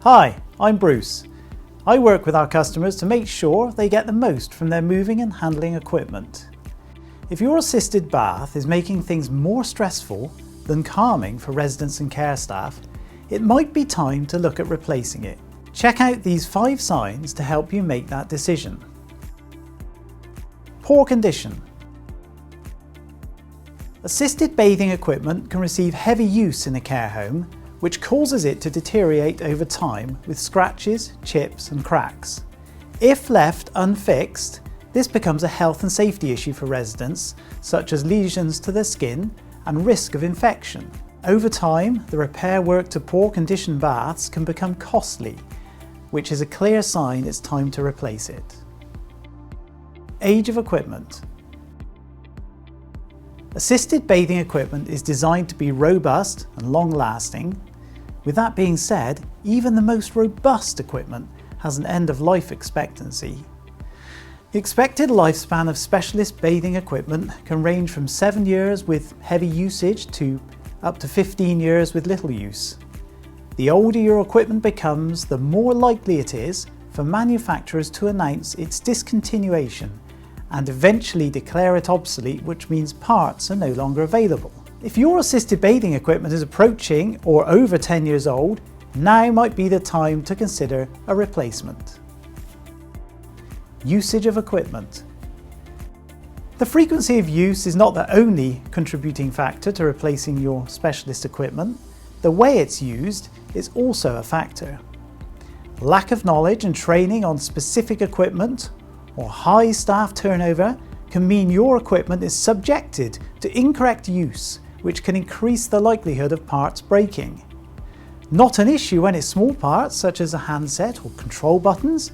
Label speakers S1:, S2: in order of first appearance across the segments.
S1: Hi, I'm Bruce. I work with our customers to make sure they get the most from their moving and handling equipment. If your assisted bath is making things more stressful than calming for residents and care staff, it might be time to look at replacing it. Check out these 5 signs to help you make that decision. Poor condition. Assisted bathing equipment can receive heavy use in a care home, which causes it to deteriorate over time with scratches, chips and cracks. If left unfixed, this becomes a health and safety issue for residents, such as lesions to their skin and risk of infection. Over time, the repair work to poor condition baths can become costly, which is a clear sign it's time to replace it. Age of equipment. Assisted bathing equipment is designed to be robust and long-lasting. With that being said, even the most robust equipment has an end-of-life expectancy. The expected lifespan of specialist bathing equipment can range from 7 years with heavy usage to up to 15 years with little use. The older your equipment becomes, the more likely it is for manufacturers to announce its discontinuation and eventually declare it obsolete, which means parts are no longer available. If your assisted bathing equipment is approaching or over 10 years old, now might be the time to consider a replacement. Usage of equipment. The frequency of use is not the only contributing factor to replacing your specialist equipment. The way it's used is also a factor. Lack of knowledge and training on specific equipment or high staff turnover can mean your equipment is subjected to incorrect use, which can increase the likelihood of parts breaking. Not an issue when it's small parts such as a handset or control buttons,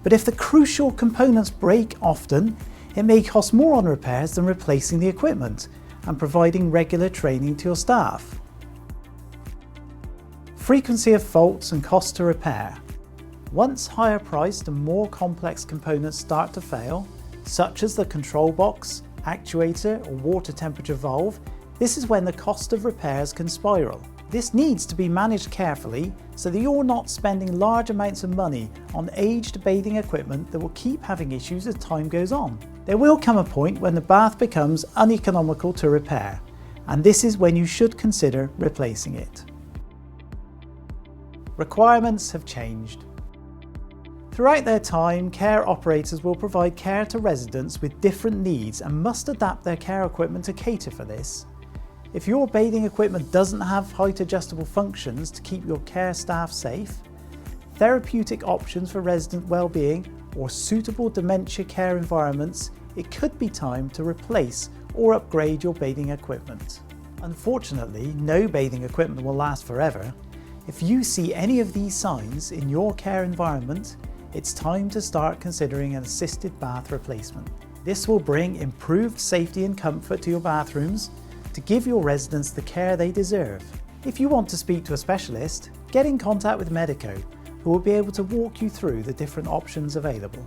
S1: but if the crucial components break often, it may cost more on repairs than replacing the equipment and providing regular training to your staff. Frequency of faults and cost to repair. Once higher priced and more complex components start to fail, such as the control box, actuator or water temperature valve, this is when the cost of repairs can spiral. This needs to be managed carefully so that you're not spending large amounts of money on aged bathing equipment that will keep having issues as time goes on. There will come a point when the bath becomes uneconomical to repair, and this is when you should consider replacing it. Requirements have changed. Throughout their time, care operators will provide care to residents with different needs and must adapt their care equipment to cater for this. If your bathing equipment doesn't have height adjustable functions to keep your care staff safe, therapeutic options for resident well-being or suitable dementia care environments, it could be time to replace or upgrade your bathing equipment. Unfortunately, no bathing equipment will last forever. If you see any of these signs in your care environment, it's time to start considering an assisted bath replacement. This will bring improved safety and comfort to your bathrooms to give your residents the care they deserve. If you want to speak to a specialist, get in contact with Medico, who will be able to walk you through the different options available.